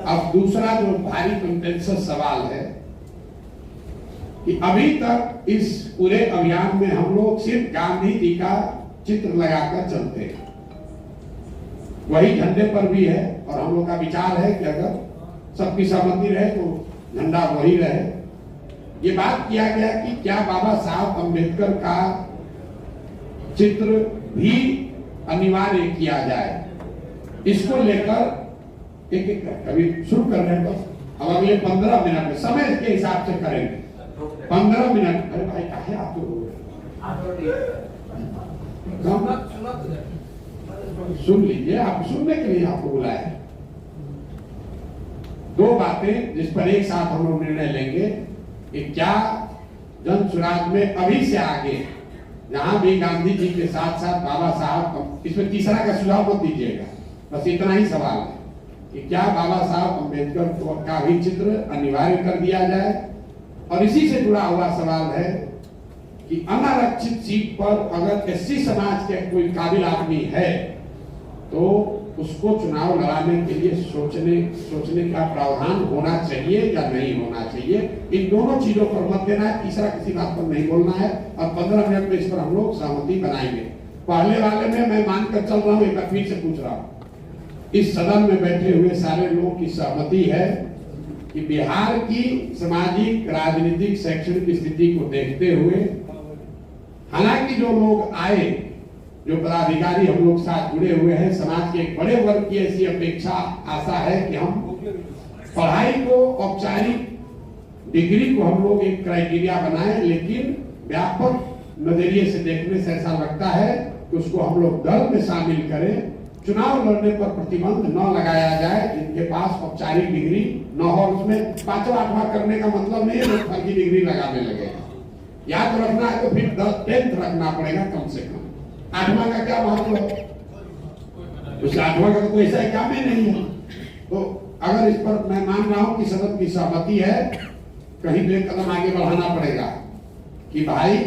अब दूसरा जो भारी कंटेंशियस सवाल है कि अभी तक इस पूरे अभियान में हम लोग सिर्फ गांधी जी का चित्र लगाकर चलते हैं, वही झंडे पर भी है और हम लोग का विचार है कि अगर सबकी सहमति रहे तो झंडा वही रहे। ये बात किया गया कि क्या बाबा साहब अम्बेडकर का चित्र भी अनिवार्य किया जाए, इसको लेकर एक एक अभी शुरू कर रहे हैं। बस अब अगले 15 मिनट में समय के हिसाब से करेंगे। 15 मिनट। अरे भाई काहे आप सुन लीजिए, आप सुनने के लिए आपको बुलाया है। दो बातें जिस पर एक साथ हम लोग निर्णय लेंगे कि क्या जन सुराज में अभी से आगे जहां भी गांधी जी के साथ साथ बाबा साहब, इसमें तीसरा का सुझाव मत दीजिएगा, बस इतना ही सवाल है कि क्या बाबा साहब अम्बेडकर का भी चित्र अनिवार्य कर दिया जाए। और इसी से जुड़ा हुआ सवाल है कि अनारक्षित सीट पर अगर एससी समाज के कोई काबिल आदमी है तो उसको चुनाव लड़ाने के लिए सोचने का प्रावधान होना चाहिए या नहीं होना चाहिए। इन दोनों चीजों पर मत देना है, तीसरा किसी बात पर नहीं बोलना है। और 15 मिनट में इस पर हम लोग सहमति बनाएंगे। पहले वाले में मैं मानकर चल रहा हूँ, एक बार फिर से पूछ रहा हूँ, इस सदन में बैठे हुए सारे लोगों की सहमति है कि बिहार की सामाजिक, राजनीतिक, शैक्षणिक स्थिति को देखते हुए, हालांकि जो लोग आए, जो पदाधिकारी हम लोग साथ जुड़े हुए हैं, समाज के एक बड़े वर्ग की ऐसी अपेक्षा, आशा है कि हम पढ़ाई को, औपचारिक डिग्री को हम लोग एक क्राइटेरिया बनाएं, लेकिन व्यापक नजरिए से देखने से ऐसा लगता है कि उसको हम लोग दल में शामिल करें। चुनाव लड़ने पर प्रतिबंध न लगाया जाए जिनके पास औपचारिक डिग्री न हो। उसमें 5वां 8वां करने का मतलब नहीं है फर्जी डिग्री लगाने लगे। याद रखना है तो फिर 10th रखना पड़ेगा कम से कम। 8वां का क्या महत्व है? उस 8वां का तो कोई ऐसा काम ही नहीं है। तो अगर इस पर मैं मान रहा हूं कि सदन की सहमति है, कहीं तो एक कदम आगे बढ़ाना पड़ेगा कि भाई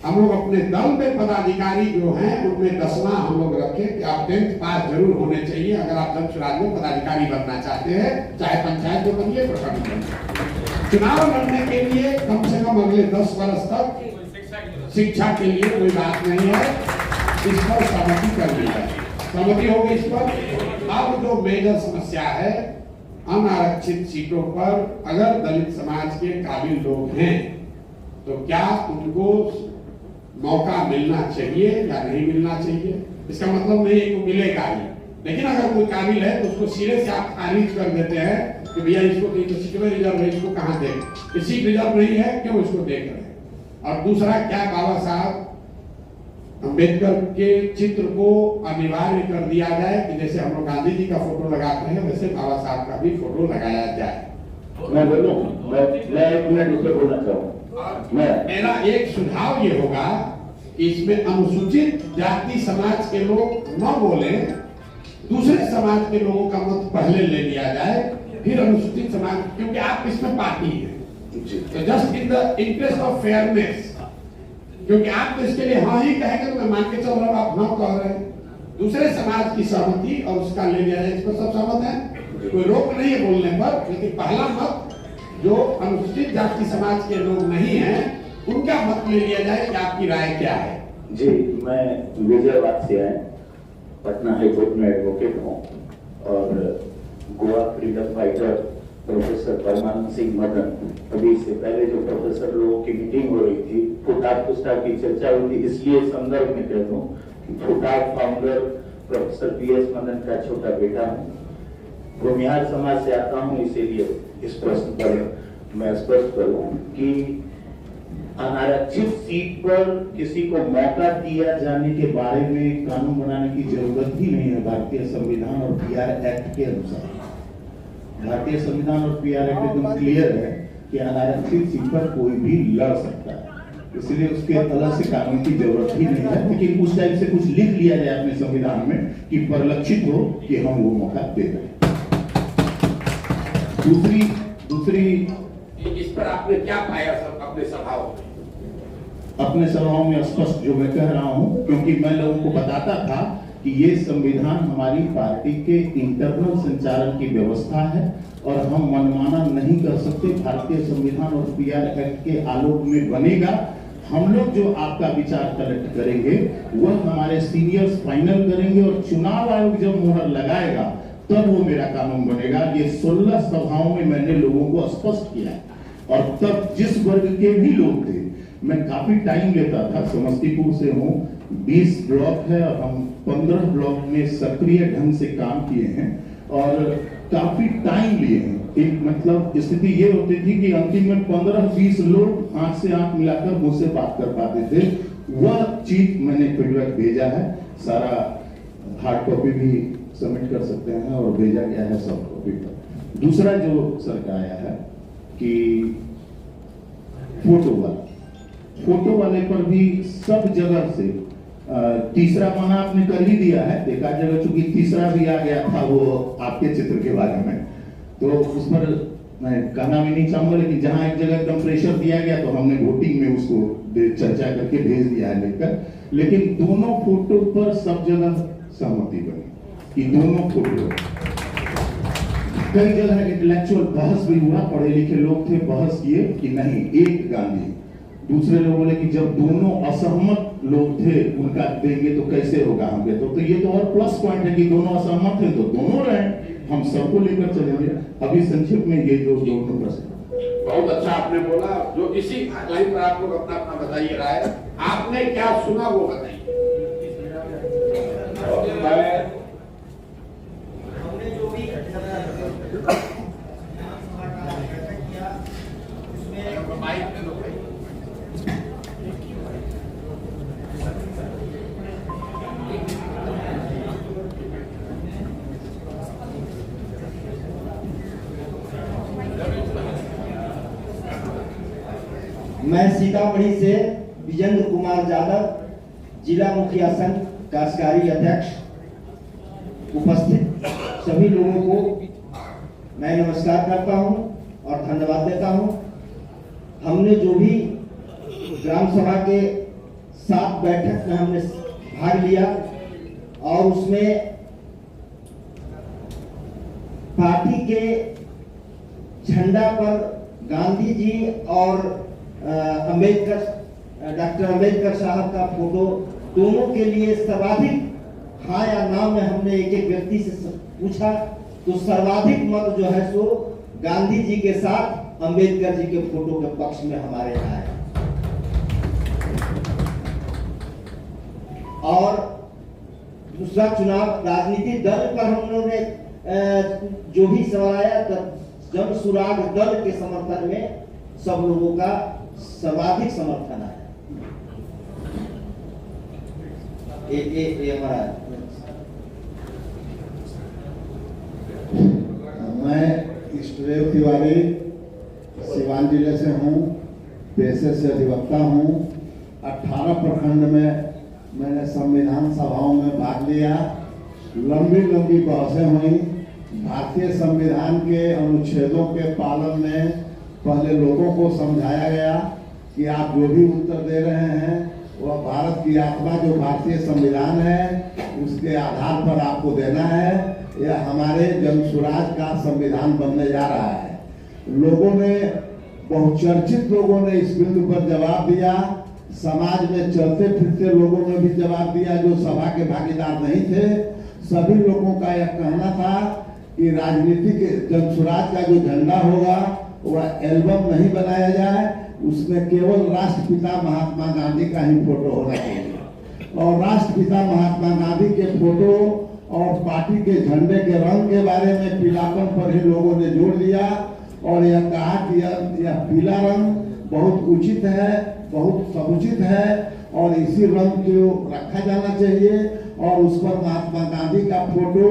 हम लोग अपने दल में पदाधिकारी जो हैं उनमें 10वां हम लोग रखें कि आप 10th पास जरूर होने चाहिए अगर आप जन सुराज में पदाधिकारी बनना चाहते हैं, चाहे पंचायत जो बनिए, प्रखंड बनिए। चुनाव लड़ने के लिए कम से कम अगले 10 वर्ष तक शिक्षा के लिए कोई बात नहीं है। इस पर सहमति कर ली जाए, सहमति हो गई इस पर। अब जो मेजर समस्या है, अनारक्षित सीटों पर अगर दलित समाज के काबिल लोग हैं तो क्या उनको मौका मिलना चाहिए या नहीं मिलना चाहिए। इसका मतलब नहीं है कि मिलेगा ही, लेकिन अगर कोई काबिल है तो उसको सिरे से आप खारिज कर देते हैं कि भैया इसको तो सीट में रिजर्व है, इसको कहाँ दें, सीट रिजर्व नहीं है, क्यों इसको देख रहे हैं। और दूसरा, क्या बाबा साहब अम्बेडकर के चित्र को अनिवार्य कर दिया जाए कि जैसे हम लोग गांधी जी का फोटो लगाते हैं वैसे बाबा साहब का भी फोटो लगाया जाए। मैं बोलूं, मैं एक मिनट उसे बोलना चाहूँ। मेरा एक सुझाव ये होगा कि इसमें अनुसूचित जाति समाज के लोग न बोले, दूसरे समाज के लोगों का मत पहले ले लिया जाए, फिर अनुसूचित समाज, क्योंकि आप इसमें पार्टी है, तो just in the interest of fairness, क्योंकि आप तो इसके लिए हाँ ही कहेंगे तो मैं मान के चल रहा हूँ आप हाँ कह रहे हैं, दूसरे समाज की सहमति और उसका ले लिया जाए, इस पर सब सहमत है, कोई रोक नहीं है बोलने पर। लेकिन पहला मत जो अनुसूचित जाति समाज के लोग नहीं हैं उनका मत ले लिया जाए कि आपकी राय क्या है। जी, मैं विजयवाड़ा से आए, पटना हाईकोर्ट में एडवोकेट हूँ और गोवा फ्रीडम फाइटर प्रोफेसर परमानंद सिंह मदन, अभी इससे पहले जो प्रोफेसर लोगों की मीटिंग हो रही थी, फुटाक पुस्तक की चर्चा हुई थी, इसलिए संदर्भ में कहता हूँ कि फुटाक फाउंडर प्रोफेसर PS मदन का छोटा बेटा हूँ, भूमिहार समाज से आता हूँ, इसीलिए इस प्रश्न पर मैं स्पष्ट करूँ कि अनारक्षित सीट पर किसी को मौका दिया जाने के बारे में कानून बनाने की जरूरत ही नहीं है। भारतीय संविधान और PR एक्ट के अनुसार, भारतीय संविधान और PR एक्ट एकदम क्लियर है कि अनारक्षित सीट पर कोई भी लड़ सकता है, इसलिए उसके अलग से कानून की जरूरत ही नहीं है। लेकिन उस टाइप से कुछ लिख लिया जाए अपने संविधान में कि परिलक्षित हो कि हम वो मौका दे रहे हैं। दूसरी इस पर आपने क्या पाया अपने सभाओं में? अपने सभाओं में स्पष्ट जो मैं कह रहा हूं, क्योंकि मैं लोगों को बताता था कि ये संविधान हमारी पार्टी के इंटरनल संचालन की व्यवस्था है और हम मनमाना नहीं कर सकते। भारतीय संविधान और पीआर एक्ट के आलोक में बनेगा। हम लोग जो आपका विचार कलेक्ट करेंगे वह हमारे सीनियर्स फाइनल करेंगे और चुनाव आयोग जब मुहर लगाएगा तब वो मेरा कानून बनेगा। ये 16 सभाओं में मैंने लोगों को स्पष्ट किया है और तब जिस वर्ग के भी लोग थे, मैं काफी टाइम लेता था। समस्तीपुर से हूँ, 20 ब्लॉक है और हम 15 ब्लॉक में सक्रिय ढंग से काम किए हैं और काफी टाइम लिए हैं। एक मतलब स्थिति ये होती थी कि अंतिम में 15-20 लोग आंख से आंख मिलाकर मुझसे बात कर पाते थे। वह चीज मैंने फीडबैक भेजा है, सारा हार्ड कॉपी भी सबमिट कर सकते हैं और भेजा गया है सॉफ्ट कॉपी पर। दूसरा जो सर का आया है कि फोटो वाले पर भी सब जगह से तीसरा मना आपने कर ही दिया है। देखा जगह चूंकि तीसरा भी आ गया था वो आपके चित्र के बारे में, तो उस पर मैं कहना भी नहीं चाहूंगा, लेकिन जहां एक जगह एकदम प्रेशर दिया गया तो हमने वोटिंग में उसको चर्चा करके भेज दिया है लेकर। लेकिन दोनों फोटो पर सब जगह सहमति बनी कि दोनों फोटो। कई जगह इंटेलेक्चुअल बहस भी हुआ, पढ़े लिखे लोग थे, बहस किए कि नहीं एक गांधी। दूसरे लोग बोले कि जब दोनों असहमत लोग थे उनका देंगे तो कैसे होगा हम तो ये तो और प्लस पॉइंट है कि दोनों असहमत थे तो दोनों रहे, हम सबको लेकर चलेंगे। अभी संक्षिप्त में ये जो दोनों प्रश्न बहुत अच्छा आपने बोला। जो इसी लाइन पर आप लोग अपना अपना बताइए राय, आपने क्या सुना वो बताइए। हमने जो भी मैं सीतामढ़ी से विजेंद्र कुमार यादव, जिला मुखिया संघ कार्यकारी अध्यक्ष, उपस्थित सभी लोगों को मैं नमस्कार करता हूं और धन्यवाद देता हूं। हमने जो भी ग्राम सभा के 7 बैठक में हमने भाग लिया और उसमें पार्टी के झंडा पर गांधी जी और डॉक्टर अम्बेडकर साहब का फोटो दोनों के लिए सर्वाधिक हाँ या ना में हमने एक एक व्यक्ति से पूछा तो सर्वाधिक मत जो है सो गांधी जी के साथ अम्बेडकर जी के फोटो के पक्ष में हमारे यहाँ है। और दूसरा चुनाव राजनीतिक दल पर हम लोगों ने जो भी सवाल आया जन सुराग दल के समर्थन में सब लोगों का सर्वाधिक समर्थन है। हमारा मैं इष्टदेव तिवारी सिवान जिले से हूँ, पेशे से अधिवक्ता हूँ। 18 प्रखंड में मैंने संविधान सभाओं में भाग लिया। लंबी लंबी बहसें हुई। भारतीय संविधान के अनुच्छेदों के पालन में पहले लोगों को समझाया गया कि आप जो भी उत्तर दे रहे हैं वह भारत की आत्मा जो भारतीय संविधान है उसके आधार पर आपको देना है। यह हमारे जनसुराज का संविधान बनने जा रहा है। लोगों ने, बहुचर्चित लोगों ने इस बिंदु पर जवाब दिया। समाज में चलते फिरते लोगों ने भी जवाब दिया जो सभा के भागीदार नहीं थे। सभी लोगों का यह कहना था कि राजनीतिक जनसुराज का जो झंडा होगा वह एल्बम नहीं बनाया जाए, उसमें केवल राष्ट्रपिता महात्मा गांधी का ही फोटो होना चाहिए। और राष्ट्रपिता महात्मा गांधी के फोटो और पार्टी के झंडे के रंग के बारे में पीलापन पर ही लोगों ने जोर दिया और यह कहा कि यह पीला रंग बहुत उचित है, बहुत समुचित है और इसी रंग को रखा जाना चाहिए और उस पर महात्मा गांधी का फोटो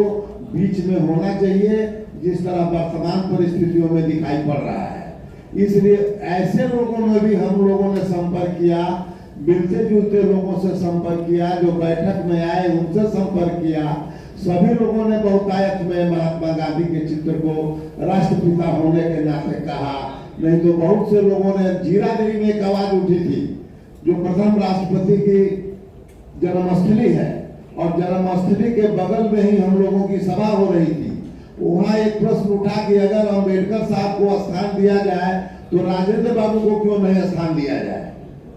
बीच में होना चाहिए जिस तरह वर्तमान परिस्थितियों में दिखाई पड़ रहा है। इसलिए ऐसे लोगों ने भी हम लोगों ने संपर्क किया, मिलते जुलते लोगों से संपर्क किया, जो बैठक में आए उनसे संपर्क किया। सभी लोगों ने बहुतायत में महात्मा गांधी के चित्र को राष्ट्रपिता होने के नाते कहा। नहीं तो बहुत से लोगों ने जीरादेवी में एक आवाज उठी थी जो प्रथम राष्ट्रपति की जन्मस्थली है, और जन्मस्थली के बगल में ही हम लोगों की सभा हो रही थी। वहाँ एक प्रश्न उठा कि अगर अम्बेडकर साहब को स्थान दिया जाए तो राजेंद्र बाबू को क्यों नहीं स्थान दिया जाए।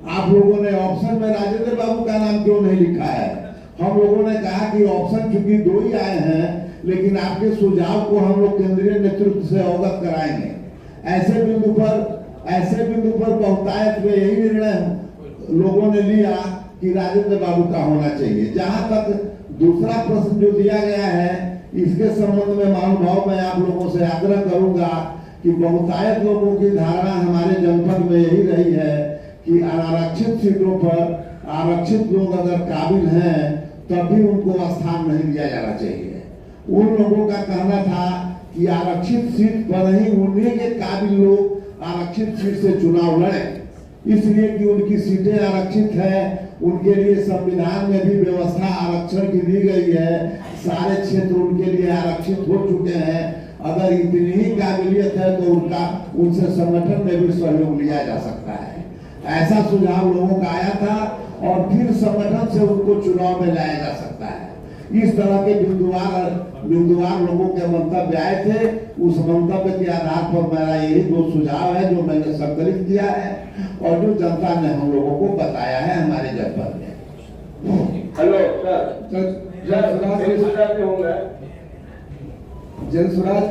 आप लोगों ने ऑप्शन में राजेंद्र बाबू का नाम क्यों नहीं लिखा है। हम लोगों ने कहा कि ऑप्शन चूंकि 2 ही आए हैं, लेकिन आपके सुझाव को हम लोग केंद्रीय नेतृत्व से अवगत कराएंगे। ऐसे बिंदु पर बहुतायत में यही निर्णय लोगों ने लिया कि राजेंद्र बाबू का होना चाहिए। जहां तक दूसरा प्रश्न जो दिया गया है, इसके संबंध में महानुभाव मैं आप लोगों से आग्रह करूंगा कि बहुतायत लोगों की धारणा हमारे जनपद में यही रही है कि अनारक्षित सीटों पर आरक्षित लोग अगर काबिल हैं तब भी उनको स्थान नहीं दिया जाना चाहिए। उन लोगों का कहना था कि आरक्षित सीट पर ही उन्हीं के काबिल लोग आरक्षित सीट से चुनाव लड़े, इसलिए कि उनकी सीटें आरक्षित है। उनके लिए संविधान में भी व्यवस्था आरक्षण की दी गई है। सारे क्षेत्र उनके लिए आरक्षित हो चुके हैं। अगर इतनी ही काबिलियत है तो उनसे संगठन में भी सहयोग लिया जा सकता है। ऐसा सुझाव लोगों का आया था और फिर संगठन से उनको चुनाव में लाया जा सकता है। इस तरह के बिंदुवार लोगों के मंतव्य आए थे। उस मंतव्य के आधार पर मेरा यही 2 सुझाव है जो मैंने संकलित किया है और जो जनता ने हम लोगों को बताया है हमारे जनपद में। हेलो सर, जनस्वराज के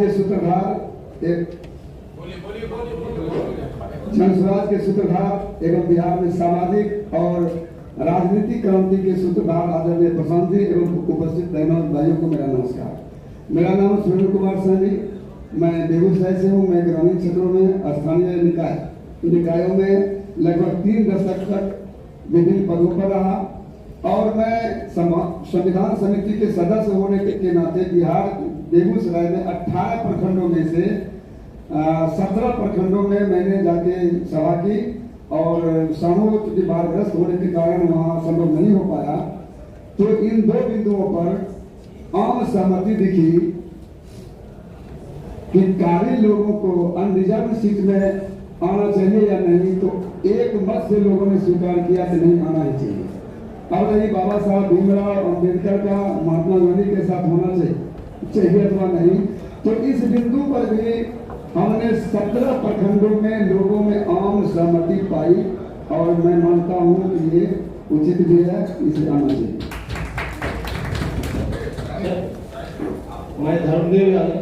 सूत्रधार एवं बिहार में सामाजिक और राजनीतिक क्रांति के सूत्रधार आदरणीय प्रशांत जी एवं उपस्थित बहनों और भाइयों को मेरा नमस्कार। मेरा नाम सुरेंद्र कुमार सैनी, मैं बेगूसराय से हूँ। मैं ग्रामीण क्षेत्रों में स्थानीय निकायों में लगभग 3 दशक तक विभिन्न पदों पर रहा और मैं संविधान समिति के सदस्य होने के नाते बिहार बेगूसराय में 18 प्रखंडों में से 17 प्रखंडों में मैंने जाके सभा की और सामूहिक बीमारग्रस्त होने के कारण वहाँ संभव नहीं हो पाया। तो इन 2 बिंदुओं पर आम सहमति दिखी कि काबिल लोगों को अनरिजर्व सीट में आना चाहिए या नहीं। तो एक मत से लोगों ने स्वीकार किया कि नहीं आना ही चाहिए। अब रही बाबा साहब भीमराव अम्बेडकर का महात्मा गांधी के साथ होना चाहिए अथवा नहीं, तो इस बिंदु पर भी हमने 17 प्रखंडों में लोगों में आम सहमति पाई और मैं मानता हूं कि ये उचित भी है, इसे आना चाहिए। मैं धर्मदेव यादव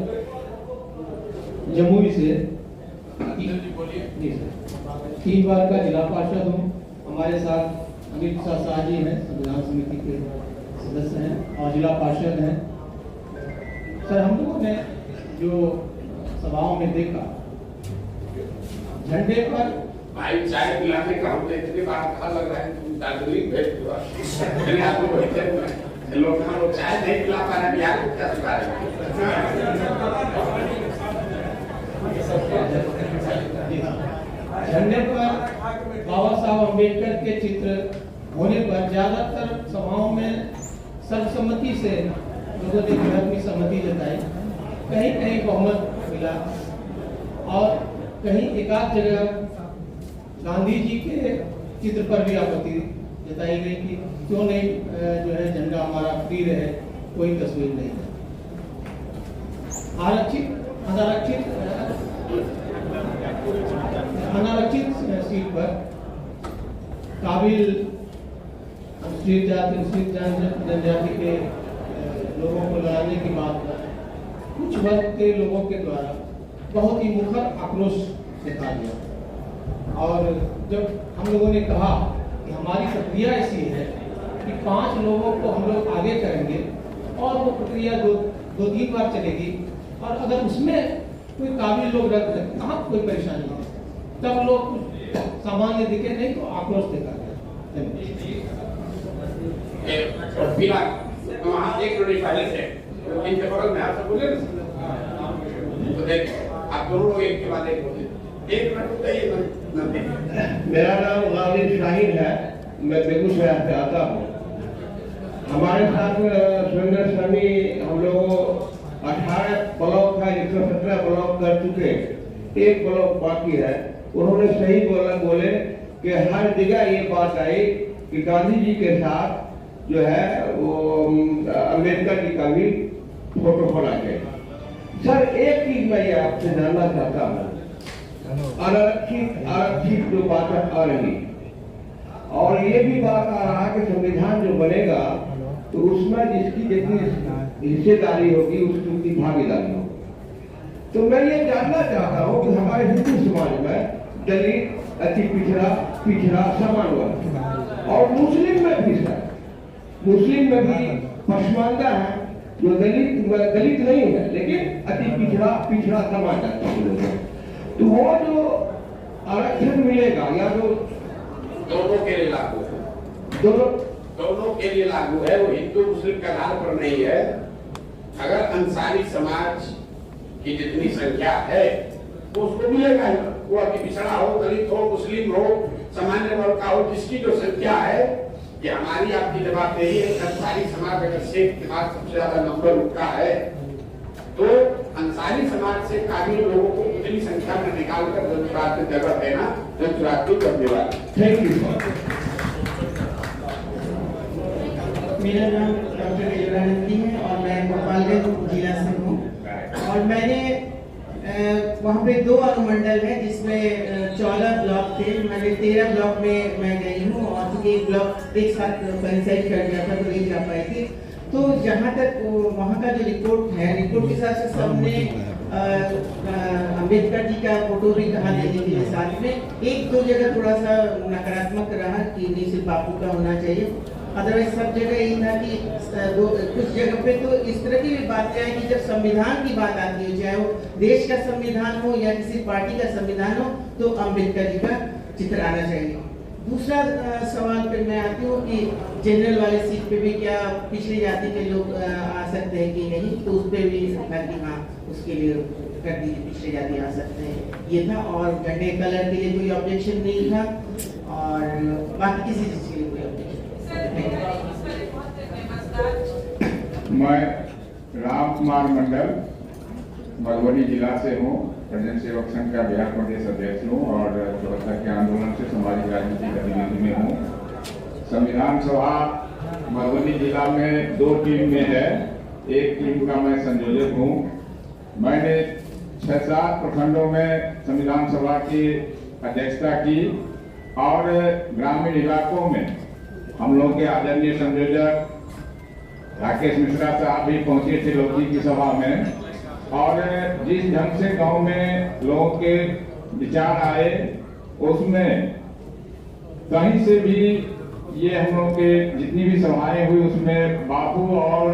जमुई से 3 बार का जिला पार्षद हूँ। हमारे साथ अमित शाह जी हैं, संविधान समिति के सदस्य हैं और जिला पार्षद हैं। सर, हम लोगों ने जो सभाओं में देखा, झंडे पर भाई चाय पिलाने का हमने इतनी बार कहा, लग रहा है तुम दार्जिलिंग भेज दो। आपको बैठे लोग चाय नहीं पिला पा रहे, बिहार को क्या सुधार है। झंडे पर बाबा साहब अम्बेडकर के चित्र होने पर ज्यादातर सभाओं में सर्वसम्मति से लोगों ने अपनी सहमति जताई। कहीं कहीं बहुमत मिला और कहीं एकाध जगह गांधी जी के चित्र पर भी आपत्ति जताई गई कि क्यों नहीं जो है झंडा हमारा फ्री रहे, कोई तस्वीर नहीं है। अनारक्षित सीट पर काबिल अनुसूचित जाति अनुसूचित जनजाति के लोगों को लड़ाने की बात पर कुछ वर्ग के लोगों के द्वारा बहुत ही मुखर आक्रोश देखा गया। और जब हम लोगों ने कहा कि हमारी प्रक्रिया ऐसी है कि 5 लोगों को हम लोग आगे करेंगे और वो प्रक्रिया 2-3 बार चलेगी और अगर उसमें कोई काबिल लोग रख रहे कहाँ कोई परेशानी है, तब लोग सामान्य दिखे, नहीं तो आक्रोश देखा गया। वहाँ एक मिनट पहले से इनके बगल में आपसे बोले तो देख आप दोनों लोग एक के बाद एक बोले। एक मिनट बताइए। मेरा नाम गालिब शाहीन है, मैं बेगूसराय से आता हूँ। हमारे साथ सुरेंद्र स्वामी हम लोग 18 ब्लॉक का 117 ब्लॉक कर चुके, एक ब्लॉक बाकी है। उन्होंने सही बोले कि हर जगह ये बात आई कि गांधी जी के साथ जो है वो अम्बेडकर जी का भी फोटो होना चाहिए। सर एक चीज मैं ये आपसे जानना चाहता हूँ, आरक्षित जो बात आ रही और ये भी बात आ रहा है कि संविधान जो बनेगा तो उसमें जिसकी जितनी हिस्सेदारी होगी उसकी भागीदारी होगी। तो मैं ये जानना चाहता हूँ कि हमारे हिंदू समाज में दलित, अति पिछड़ा समान वर्ग और मुस्लिम में भी सर, मुस्लिम में भी पसमानदा है जो दलित नहीं है लेकिन अति पिछड़ा समाज है। तो वो जो आरक्षण मिलेगा या जो दोनों के लिए लागू है, दोनों के लिए लागू है, वो हिंदू मुस्लिम के आधार पर नहीं है। अगर अंसारी समाज की जितनी संख्या है वो उसको मिलेगा ही, वो अति पिछड़ा हो, दलित हो, मुस्लिम हो, सामान्य वर्ग का हो, जिसकी जो संख्या है। ये हमारी आपकी जवाबदेही है। अंसारी समाज अगर शेख के बाद सबसे ज्यादा नंबर उठता है तो अंसारी समाज से काबिल लोगों को उतनी संख्या में निकालकर जनसुराज में जगह देना जनसुराज की जिम्मेवारी। Thank you sir. मेरा नाम डॉक्टर योगानंदी है और मैं गोपालगंज जिला से हूँ और मैंने वहाँ पे 2 अनुमंडल है जिसमें 14 ब्लॉक थे। मैंने 13 ब्लॉक में मैं गई हूँ और चूंकि एक ब्लॉक एक साथ कोइंसाइड कर दिया था तो नहीं जा पाई थी। तो जहाँ तक वहाँ का जो रिपोर्ट है, रिपोर्ट के साथ सबने अम्बेडकर जी का फोटो भी कहा देने के लिए साथ में। 1-2 जगह थोड़ा सा नकारात्मक रहा कि नहीं सिर्फ बापू का होना चाहिए, अदरवाइज सब जगह यही था कि कुछ जगह पे तो इस तरह की बात है कि जब संविधान की बात आती है, चाहे वो देश का संविधान हो या किसी पार्टी का संविधान हो, तो अम्बेडकर जी का चित्र आना चाहिए। दूसरा सवाल पे मैं आती हूँ कि जनरल वाले सीट पे भी क्या पिछड़ी जाति के लोग आ सकते हैं कि नहीं, तो उस पर भी सरकार की हाँ उसके लिए कर दीजिए, पिछड़ी जाति आ सकते हैं। ये था और झंडे कलर के लिए कोई ऑब्जेक्शन नहीं था और बाकी किसी चीज के लिए कोई ऑब्जेक्शन। मैं राम कुमार मंडल मधुबनी जिला से हूँ, प्रजन सेवक संघ का बिहार प्रदेश अध्यक्ष हूँ और स्वतंत्रता के आंदोलन से सामाजिक राजनीतिक गतिविधि में हूँ। संविधान सभा मधुबनी जिला में 2 टीम में है, एक टीम का मैं संयोजक हूँ। मैंने 6-7 प्रखंडों में संविधान सभा की अध्यक्षता की और ग्रामीण इलाकों में हम लोग के आदरणीय संयोजक राकेश मिश्रा साहब भी पहुंचे थे लोकी की सभा में और जिस ढंग से गांव में लोगों के विचार आए उसमें कहीं से भी ये हम लोग के जितनी भी सभाएं हुई उसमें बापू और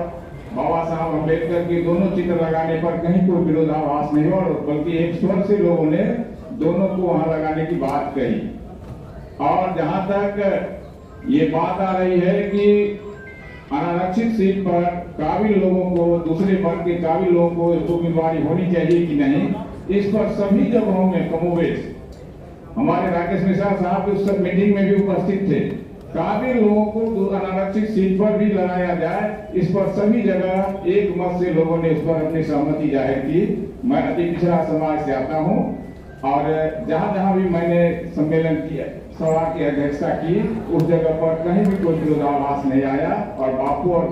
बाबा साहब अम्बेडकर के दोनों चित्र लगाने पर कहीं कोई विरोधाभास नहीं हुआ, बल्कि एक स्वर से लोगों ने दोनों को वहां लगाने की बात कही। और जहां तक ये बात आ रही है कि अनारक्षित सीट पर काबिल लोगों को, दूसरे वर्ग के काबिल लोगों को उम्मीदवारी होनी चाहिए कि नहीं, इस पर सभी जगहों में कमोबेश हमारे राकेश मिश्रा साहब उस मीटिंग में भी उपस्थित थे। काबिल लोगों को अनारक्षित सीट पर भी लगाया जाए, इस पर सभी जगह एक मत से लोगों ने उस पर अपनी सहमति जाहिर की। मैं अति पिछड़ा समाज से आता हूँ और जहाँ जहाँ भी मैंने सम्मेलन किया, सभा की अध्यक्षता की, उस जगह पर कहीं भी कोई विरोधाभास नहीं आया और बापू और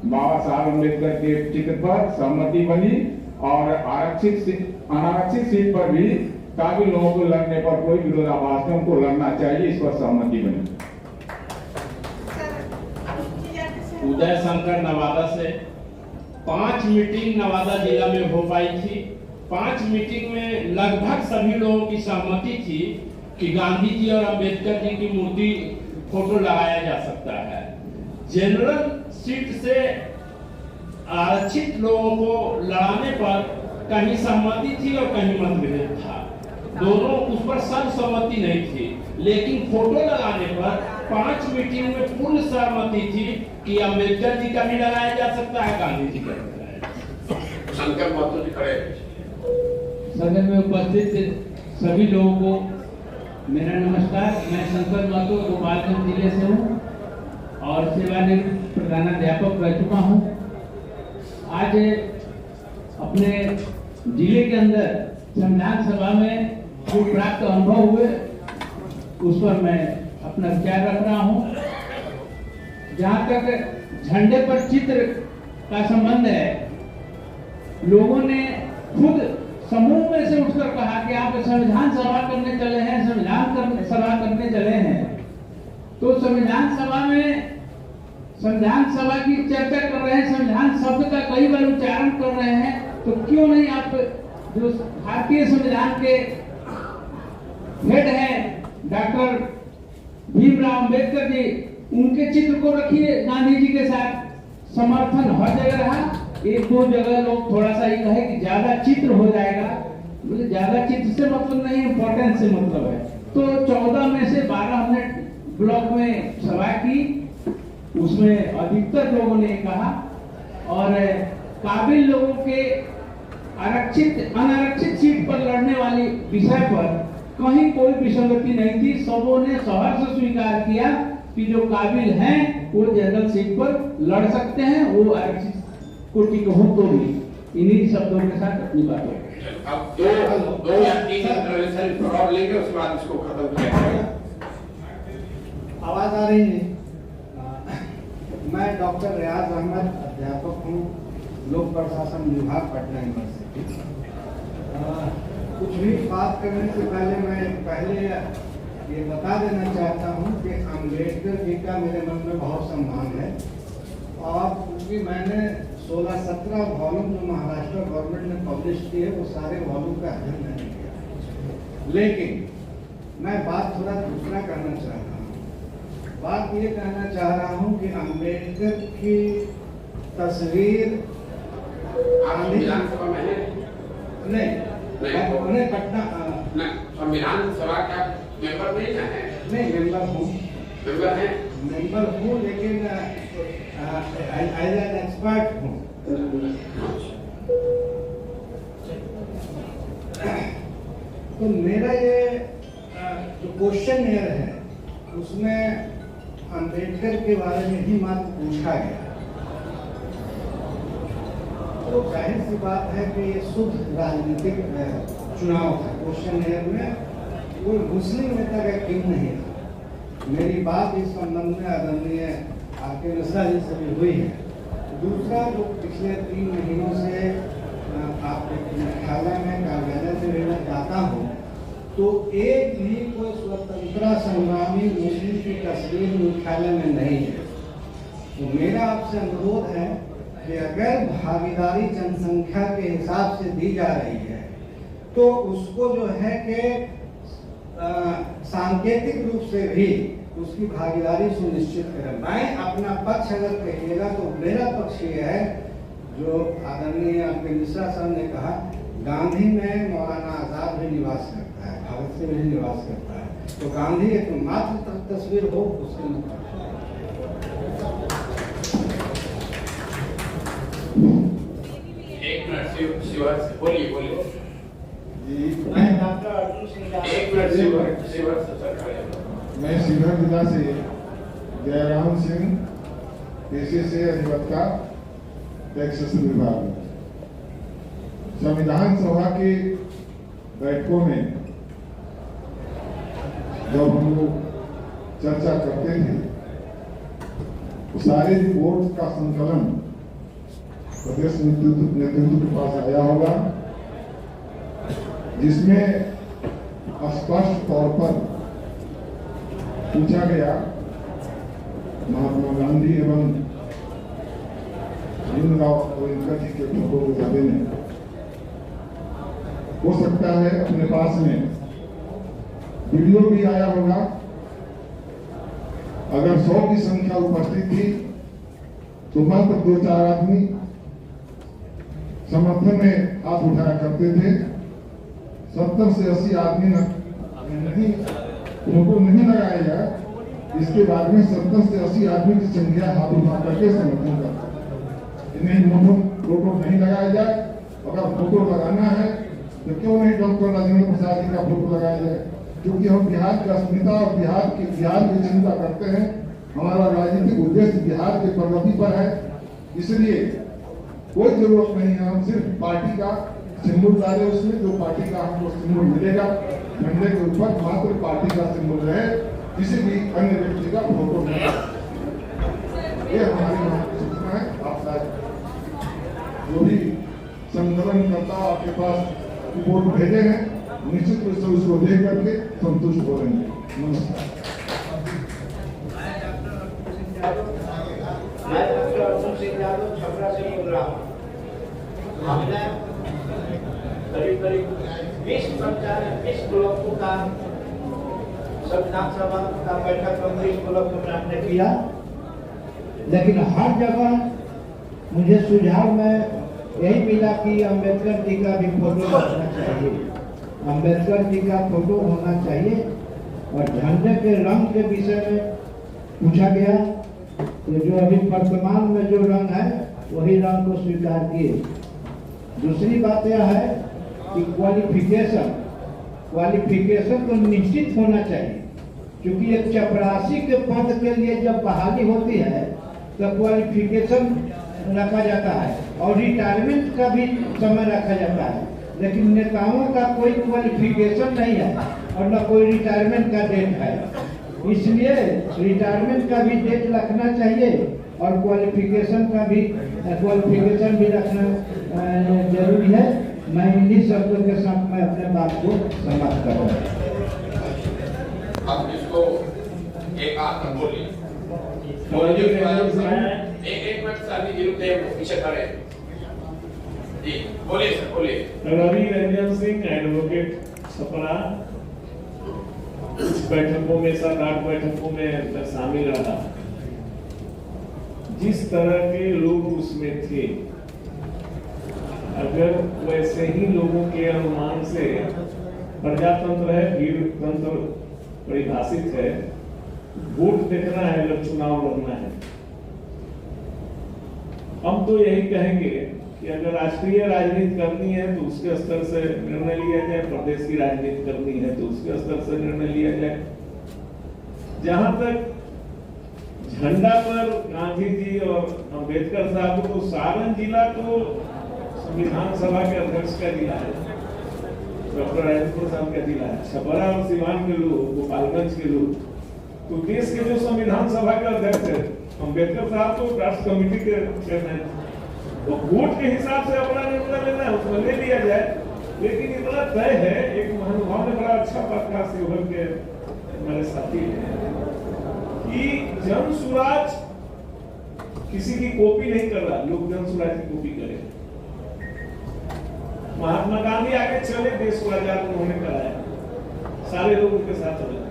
बाबा साहब अम्बेडकर के चित्र पर सहमति बनी और अनारक्षित सीट पर भी काबिल लोगों को लड़ने पर कोई विरोधाभास नहीं, उनको लड़ना चाहिए, इस पर सहमति बनी। उदय शंकर नवादा से 5 मीटिंग नवादा जिला में हो पाई थी। 5 मीटिंग में लगभग सभी लोगों की सहमति थी कि गांधी जी और अंबेडकर जी की मूर्ति फोटो लगाया जा सकता है। जनरल सीट से आरक्षित लोगों को लड़ाने पर कहीं सहमति थी और कहीं मतभेद था, दोनों उस पर सर्वसम्मति नहीं थी। लेकिन फोटो लगाने पर 5 मीटिंग में पूर्ण सहमति थी कि अंबेडकर जी का भी लगाया जा सकता है, गांधी जी का भी लगाया जा सकता है। शंकर महतो जी खड़े। सदन में उपस्थित सभी लोगों को मेरा नमस्कार। मैं शंकर महतो गोपालगंज जिले से हूँ और सेवानिवृत्त प्रधानाध्यापक रह चुका हूँ। आज अपने जिले के अंदर संविधान सभा में जो प्राप्त अनुभव हुए उस पर मैं अपना विचार रख रहा हूँ। जहाँ तक झंडे पर चित्र का संबंध है, लोगों ने खुद समूह में से उठकर कहा कि आप संविधान सभा करने चले हैं, सभा करने चले हैं। तो संविधान सभा की चर्चा कर रहे हैं, संविधान शब्द का कई बार उच्चारण कर रहे हैं, तो क्यों नहीं आप जो भारतीय संविधान के हेड हैं डॉक्टर भीमराव अंबेडकर जी, उनके चित्र को रखिए गांधी जी के साथ। समर्थन हर जगह रहा, एक दो जगह लोग थोड़ा सा ये कहे कि ज्यादा चित्र हो जाएगा, मुझे ज्यादा चित्र से मतलब नहीं, इंपॉर्टेंस से मतलब है। तो 14 में से 12 हमने ब्लॉक में सभा की, उसमें अधिकतर लोगों ने कहा, और काबिल लोगों के अनारक्षित सीट पर लड़ने वाली विषय पर कहीं कोई विसंगति नहीं थी। सबों ने सहर्ष स्वीकार किया कि जो काबिल हैं वो जनरल सीट पर लड़ सकते हैं, वो आरक्षित कोटि के हो तो भी। इन्हीं शब्दों के साथ अपनी बात है। अब दो या तीन इंटरवेंशन और लेंगे, उसके बाद इसको खत्म किया जाएगा। आवाज आ रही है? मैं डॉक्टर रियाज अहमद, अध्यापक हूँ, लोक प्रशासन विभाग, पटना यूनिवर्सिटी। कुछ भी बात करने से पहले ये बता देना चाहता हूँ कि अम्बेडकर जी का मेरे मन में बहुत सम्मान है, और क्योंकि मैंने 16-17 वॉल्यूम जो महाराष्ट्र गवर्नमेंट ने पब्लिश किए, वो सारे वॉल्यूम का अध्ययन मैंने किया। लेकिन मैं बात थोड़ा दूसरा करना चाह रहा हूँ। बात ये कहना चाह रहा हूँ कि अम्बेडकर की तस्वीर विधानसभा में नहीं, पटना संविधान सभा का मेंबर नहीं है? नहीं, मेंबर हूँ, लेकिन एज एन एक्सपर्ट हूँ। तो मेरा ये जो क्वेश्चन है उसमें अम्बेडकर के बारे में ही मात्र पूछा गया। तो जाहिर सी बात है कि ये शुद्ध राजनीतिक चुनाव था। क्वेश्चन में कोई मुस्लिम नेता का टीम नहीं था। मेरी बात इस संबंध में आदरणीय आर.के. मिश्रा जी से भी हुई है। दूसरा, जो पिछले 3 महीनों से आपके मुख्यालय में कार्यालय से मैं जाता हूँ, तो एक भी कोई स्वतंत्रता संग्रामी मुस्लिम की तस्वीर मुख्यालय में नहीं है। तो मेरा आपसे अनुरोध है कि अगर भागीदारी जनसंख्या के हिसाब से दी जा रही है, तो उसको जो है कि सांकेतिक रूप से भी उसकी भागीदारी सुनिश्चित करें। मैं अपना पक्ष अगर कहिएगा तो मेरा पक्ष ये है, जो आदरणीय आर.के. मिश्रा साहब ने कहा, गांधी में मौलाना आजाद भी निवास करता है, भगत सिंह भी निवास करता है। तो गांधी एक मात्र तस्वीर हो, उसके एक मिनट बोलिए। मैं शिवहर जिला से जयराम सिंह, पेशे से अधिवक्ता, टैक्सेशन विभाग में। संविधान सभा की बैठकों में जब हम लोग चर्चा करते थे, तो सारे रिपोर्ट का संकलन प्रदेश नेतृत्व के पास आया होगा, जिसमें स्पष्ट तौर पर पूछा गया महात्मा गांधी एवं भीमराव अंबेडकर जी के फोटो को जाने में। हो सकता है अपने पास में वीडियो भी आया होगा। अगर 100 की संख्या उपस्थित थी तो मात्र 2-4 आदमी समर्थन में हाथ उठाया करते थे। 70 से 80 आदमी नहीं फोटो नहीं लगाया जाए, इसके बाद में 70 से 80 आदमी की संख्या हाथ उठा करके समर्थन करता। इन्हें फोटो नहीं लगाया जाए। अगर फोटो लगाना है तो क्यों नहीं डॉक्टर राजेंद्र प्रसाद जी का फोटो लगाया जाए, क्योंकि हम बिहार की अस्मिता और बिहार की चिंता करते हैं। हमारा राजनीतिक उद्देश्य बिहार के प्रगति पर है, इसलिए कोई जरूरत नहीं है। हम सिर्फ पार्टी का सिंबल डाले उसमें, जो पार्टी का हमको सिंबल मिलेगा झंडे के ऊपर मात्र पार्टी का सिंबल रहे, किसी भी अन्य व्यक्ति का फोटो नहीं। ये हमारी वहाँ की सूचना है। आप शायद जो भी संकलनकर्ता आपके पास रिपोर्ट भेजे हैं, निश्चित रूप से उसको देख करके संतुष्ट हो रहेंगे। नमस्कार। मैं डॉक्टर अर्जुन सिंह यादव छपरा से बोल रहा हूँ। हमने करीब 20 ब्लॉकों का संविधान सभा का बैठक 20 ब्लॉकों में हमने किया, लेकिन हर जगह मुझे सुझाव में यही मिला कि अंबेडकर जी का भी फोटो होना चाहिए, अंबेडकर जी का फोटो होना चाहिए। और झंडे के रंग के विषय में पूछा गया, तो जो अभी वर्तमान में जो रंग है वही रंग को स्वीकार किए। दूसरी बात यह है कि क्वालिफिकेशन तो निश्चित होना चाहिए, क्योंकि एक चपरासी के पद के लिए जब बहाली होती है तो क्वालिफिकेशन रखा जाता है और रिटायरमेंट का भी समय रखा जाता है, लेकिन नेताओं का कोई क्वालिफिकेशन नहीं है और न कोई रिटायरमेंट का डेट है। इसलिए रिटायरमेंट का भी डेट रखना चाहिए और क्वालिफिकेशन भी रखना जरूरी है। मैं इन्हीं शब्दों के साथ मैं अपने बात को समाप्त कर रहा हूँ। अब इसको एक आध बोलिए। एक मिनट सर जी पीछे खड़े जी, बोलिए सर बोलिए। रवि रंजन सिंह एडवोकेट छपरा। कुछ बैठकों में 7-8 बैठकों में शामिल रहा। जिस तरह के लोग उसमें थे, अगर वैसे ही लोगों के अनुमान से प्रजातंत्र है, भीड़ तंत्र परिभाषित है, वोट देखना है, अगर चुनाव लड़ना है, हम तो यही कहेंगे कि अगर राष्ट्रीय राजनीति करनी है तो उसके स्तर से निर्णय लिया जाए, प्रदेश की राजनीति करनी है तो उसके स्तर से निर्णय लिया जाए। जहां तक झंडा पर गांधी जी और अंबेडकर साहब, तो सारण जिला तो संविधान सभा के अध्यक्ष का जिला है, डॉक्टर राजेंद्र साहब का जिला है। छपरा और सिवान के लोग, गोपालगंज के लोग, तो देश के जो संविधान सभा के अध्यक्ष है अंबेडकर साहब तो राष्ट्र कमेटी के चेयरमैन, तो वोट के हिसाब से अपना निर्णय लेना है, उसमें ले लिया जाए। लेकिन इतना तय है, एक महानुभाव ने बड़ा अच्छा बात कहा, शिवहर के हमारे साथी हैं, कि जन सुराज किसी की कॉपी नहीं कर रहा, लोग जन सुराज की कॉपी करें। महात्मा गांधी आगे चले, देश को आजाद उन्होंने कराया, सारे लोग उनके साथ चले।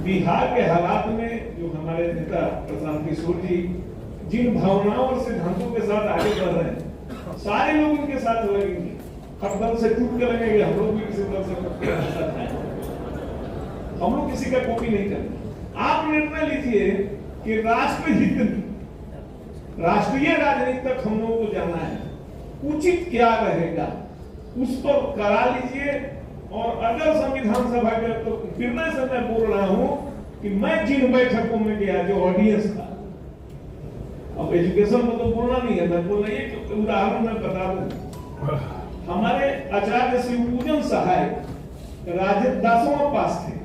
बिहार के हालात में जो हमारे नेता प्रशांत किशोर जी जिन भावनाओं और सिद्धांतों के साथ आगे बढ़ रहे हैं, सारे लोग उनके साथ लगेंगे। हर दल से टूट के लगेंगे, हम लोग भी किसी दल से साथ हैं, हम लोग किसी का कॉपी नहीं करेंगे। आप निर्णय लीजिए कि राष्ट्रहित में राष्ट्रीय राजनीति तक हम लोगों को जाना है, उचित क्या रहेगा उस पर करा लीजिए। और अगर संविधान सभा के, तो फिर से मैं बोल रहा हूं कि मैं जिन बैठकों में गया, जो ऑडियंस था, अब एजुकेशन में तो बोलना नहीं है, मैं बोलना एक उदाहरण मैं बता दूं। हमारे आचार्य श्री पूजन सहायक राजेंद्र 10वां पास थे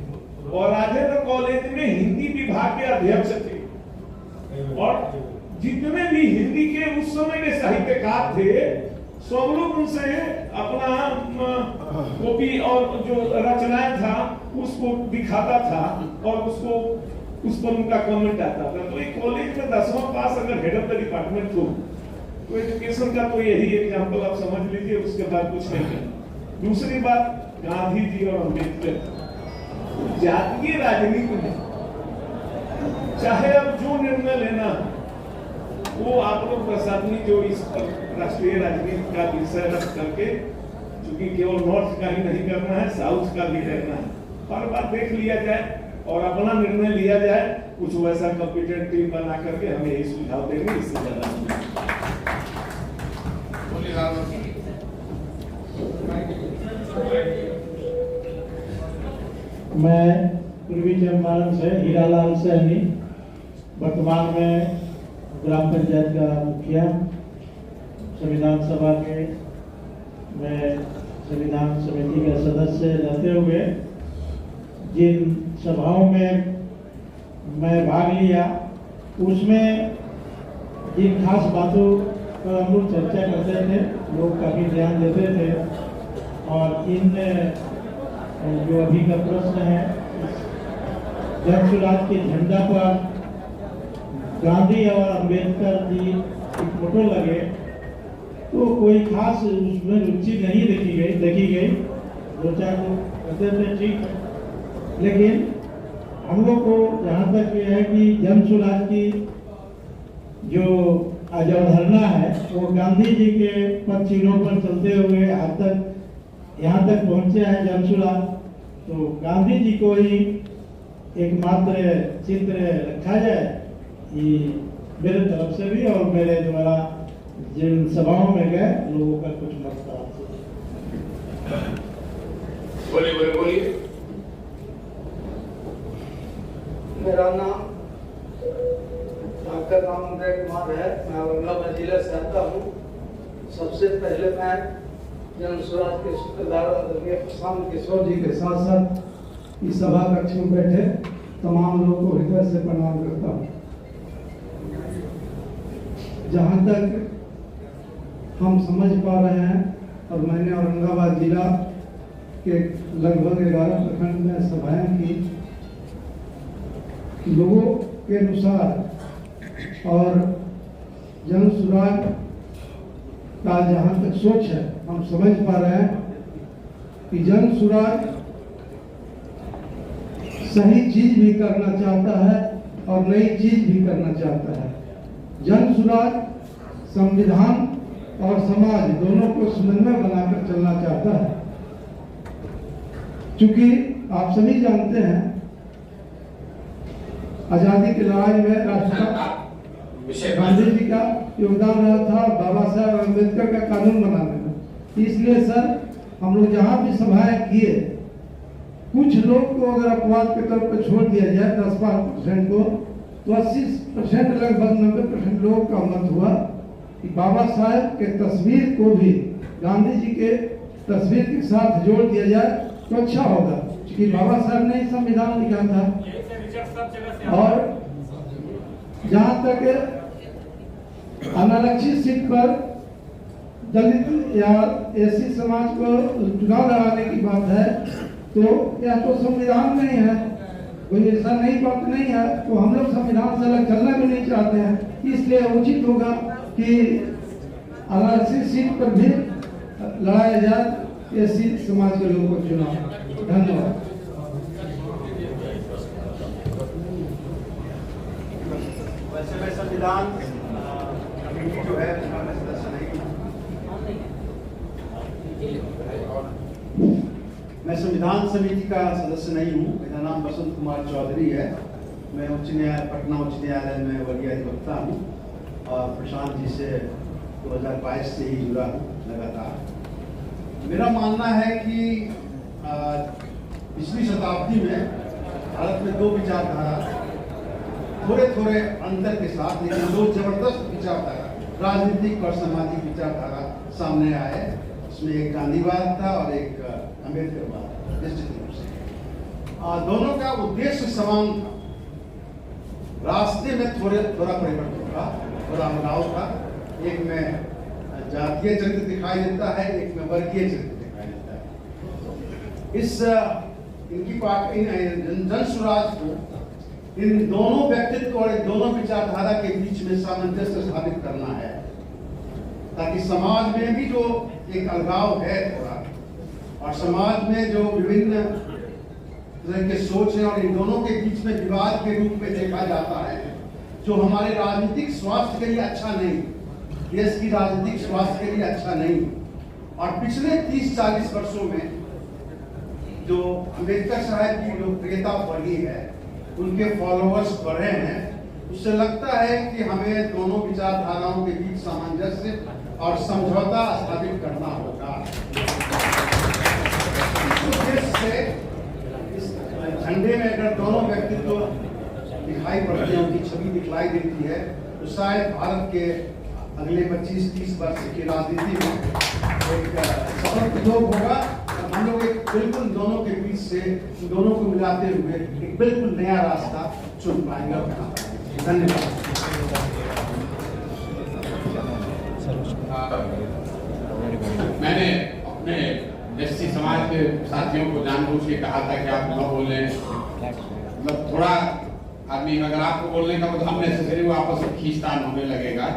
और राजेंद्र कॉलेज में हिंदी विभाग के अध्यक्ष थे, और जितने भी हिंदी के उस समय के साहित्यकार थे, सब लोग उनसे अपना कॉपी और जो रचनाएं था उसको दिखाता था और उसको उस पर उनका कमेंट आता था। तो एक कॉलेज में 10वां पास अगर हेड ऑफ द डिपार्टमेंट हो, तो एजुकेशन का तो यही एग्जाम्पल आप समझ लीजिए, उसके बाद कुछ नहीं करना। दूसरी बात, गांधी जी और अम्बेडकर जातीय राजनीति में चाहे अब जो निर्णय लेना वो आप लोग प्रशासनिक जो इस राष्ट्रीय राजनीति का विषय रख करके, चूंकि केवल नॉर्थ का ही नहीं करना है, साउथ का भी करना है, हर बात देख लिया जाए और अपना निर्णय लिया जाए। कुछ वैसा कॉम्पिटेंट टीम बना करके हम यही सुझाव देंगे, इससे ज्यादा मैं पूर्वी चंपारण से हीरालाल सहनी, वर्तमान में ग्राम पंचायत का मुखिया, संविधान सभा के मैं संविधान समिति का सदस्य रहते हुए जिन सभाओं में मैं भाग लिया उसमें जिन खास बातों पर हम लोग चर्चा करते थे, लोग काफ़ी ध्यान देते थे। और इन जो अभी का प्रश्न है, जन स्वराज के झंडा पर गांधी और अंबेडकर जी की फोटो लगे तो कोई खास उसमें रुचि नहीं देखी गई। दो चार लोग कहते थे ठीक है, लेकिन हम लोग को जहाँ तक ये है कि जन स्वराज की जो अवधारणा है वो गांधी जी के पद चिन्हों पर चलते हुए आज तक यहाँ तक पहुँचे हैं जन स्वराज। तो गांधी जी को ही एकमात्र चित्र रखा जाए, ये मेरे तरफ से भी और मेरे द्वारा जिन सभाओं में गए लोगों का कुछ मत था। बोलिए। मेरा नाम डॉक्टर रामदेव कुमार है। मैं औरंगाबाद जिले से आता हूँ। सबसे पहले मैं जन स्वराज के सूत्रधार आदरणीय प्रशांत किशोर जी के साथ साथ इस सभा कक्ष में बैठे तमाम लोगों को हृदय से प्रणाम करता हूँ। जहाँ तक हम समझ पा रहे हैं, और मैंने औरंगाबाद जिला के लगभग 11 प्रखंड में सभाएं की, लोगों के अनुसार और जन स्वराज का जहाँ तक सोच है, हम समझ पा रहे हैं कि जन स्वराज सही चीज भी करना चाहता है और नई चीज भी करना चाहता है। जन स्वराज संविधान और समाज दोनों को समन्वय बनाकर चलना चाहता है। चूंकि आप सभी जानते हैं आजादी की लड़ाई में राष्ट्रपिता गांधी जी का योगदान रहा था, बाबा साहब अम्बेडकर का कानून बनाने में। इसलिए सर, हम लोग जहाँ भी सभाएं किए, कुछ लोग को अगर अपवाद के तौर पर छोड़ दिया जाए 10-5% को, तो 80% लगभग 90% लोगों का मत हुआ कि बाबा साहब के तस्वीर को भी गांधी जी के तस्वीर के साथ जोड़ दिया जाए तो अच्छा होगा, क्योंकि बाबा साहब ने ही संविधान लिखा था। और जहाँ तक अनारक्षित सीट पर दलित या एसी समाज को चुनाव लड़ाने की बात है, तो यह तो संविधान नहीं है, कोई ऐसा नई बात नहीं है। तो हम लोग संविधान से अलग चलना भी नहीं चाहते हैं। इसलिए उचित होगा कि अनारक्षित सीट पर भी लड़ाया जाए एसी समाज के लोगों को चुनाव। धन्यवाद। वैसे मैं संविधान कमेटी जो है उसका मैं सदस्य नहीं हूँ। मैं संविधान समिति का सदस्य नहीं हूँ। मेरा नाम बसंत कुमार चौधरी है। मैं पटना उच्च न्यायालय में वरीय अधिवक्ता हूँ और प्रशांत जी से 2022 से ही जुड़ा हूँ लगातार। मेरा मानना है कि पिछली शताब्दी में भारत में दो विचारधारा थोड़े थोड़े अंतर के साथ, लेकिन दो जबरदस्त विचारधारा, राजनीतिक और सामाजिक विचारधारा सामने आए। इसमें एक गांधीवाद था और एक अम्बेडकरवाद। निश्चित रूप से दोनों का उद्देश्य समान था। रास्ते में थोड़ा परिवर्तन था, थोड़ा बदलाव था। एक में जातीय चरित्र दिखाई देता है, एक में वर्गीय चरित्र दिखाई देता है। इनकी पार्टी जन स्वराज को इन दोनों व्यक्तित्व और इन दोनों विचारधारा के बीच में सामंजस्य स्थापित करना है, ताकि समाज में भी जो एक अलगाव है थोड़ा, और समाज में जो विभिन्न तरह के सोच है और इन दोनों के बीच में विवाद के रूप में देखा जाता है, जो हमारे राजनीतिक स्वास्थ्य के लिए अच्छा नहीं, देश की राजनीतिक स्वास्थ्य के लिए अच्छा नहीं। और पिछले 30-40 वर्षों में जो अम्बेडकर साहब की लोकप्रियता बढ़ी है, उनके फॉलोअर्स बढ़े हैं, उससे लगता है कि हमें दोनों विचारधाराओं के बीच सामंजस्य और समझौता स्थापित करना होगा। इस झंडे में अगर दोनों व्यक्तित्व दिखाई पड़ते हैं, उनकी छवि दिखलाई देती है, तो शायद भारत के अगले 25-30 वर्ष की राजनीति में एक सफल प्रयोग होगा। हम लोग एक बिल्कुल दोनों के बीच से दोनों को मिलाते हुए एक बिल्कुल नया रास्ता चुन पाएंगे और बना पाएंगे। धन्यवाद। मैंने अपने एससी समाज के साथियों को जानबूझ के कहा था कि आप न बोलें, मतलब थोड़ा आदमी अगर आपको बोलने का मतलब अननेसेसरी वो आपस में खींचतान होने लगेगा।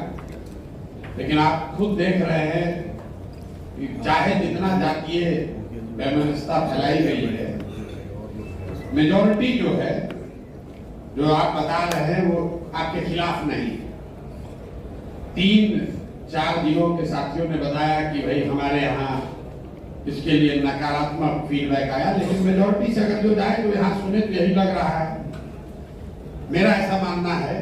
लेकिन आप खुद देख रहे हैं कि चाहे जितना जातीय वैमनस्यता फैलाई गई है, मेजॉरिटी जो है, जो आप बता रहे हैं वो आपके खिलाफ नहीं। 3-4 जिलों के साथियों ने बताया कि भाई हमारे यहाँ इसके लिए नकारात्मक फीडबैक आया, लेकिन मेजॉरिटी से अगर जो जाए तो यहाँ सुने तो यही लग रहा है। मेरा ऐसा मानना है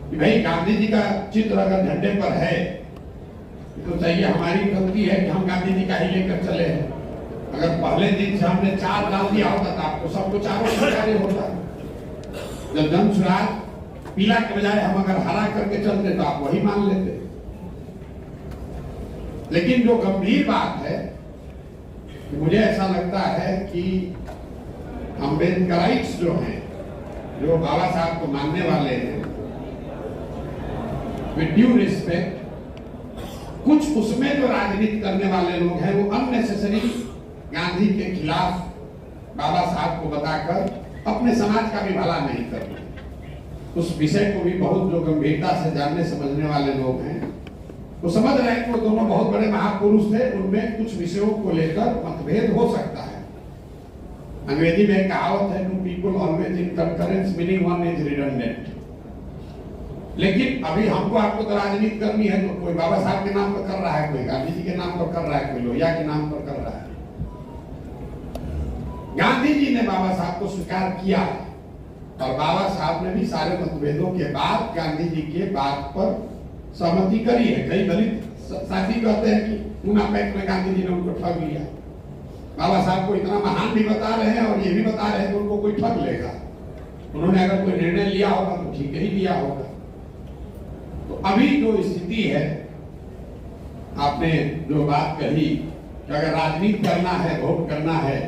कि भाई गांधी जी का चित्र अगर झंडे पर है तो चाहिए, हमारी गलती है कि हम गांधी जी का ही लेकर चले हैं। अगर पहले दिन से हमने 4 डाल दिया होता तो आपको सबको चारों सरकारें होता। जब जन सुराज पीला के बजाय हम अगर हरा करके चलते तो आप वही मान लेते। लेकिन जो गंभीर बात है, मुझे ऐसा लगता है कि अम्बेडकराइट्स जो हैं, जो बाबा साहब को मानने वाले हैं, विद ड्यू रिस्पेक्ट, कुछ उसमें जो राजनीति करने वाले लोग हैं वो अननेसेसरी गांधी के खिलाफ बाबा साहब को बताकर अपने समाज का भी भला नहीं करते। उस विषय को भी बहुत जो गंभीरता से जानने समझने वाले लोग हैं वो समझ रहे हैं कि वो दोनों बहुत बड़े महापुरुष थे, उनमें कुछ विषयों को लेकर मतभेद हो सकता है। अंग्रेजी में कहावत है, two people always in concurrence meaning one is redundant. लेकिन अभी हमको आपको तो राजनीति करनी है, तो कोई बाबा साहब के नाम पर कर रहा है, कोई गांधी जी के नाम पर कर रहा है, कोई लोहिया के नाम पर कर रहा है। गांधी जी ने बाबा साहब को स्वीकार किया और बाबा साहब ने भी सारे मतभेदों के बाद गांधी जी के बात पर सहमति करी है। कई दलित साथी कहते हैं कि पूना पैक्ट में गांधी जी ने उनको ठग लिया। बाबा साहब को इतना महान भी बता रहे हैं और ये भी बता रहे हैं कि उनको कोई ठग लेगा। उन्होंने अगर कोई निर्णय लिया होगा तो ठीक ही लिया होगा। तो अभी जो स्थिति है, आपने जो बात कही कि अगर राजनीति करना है, वोट करना है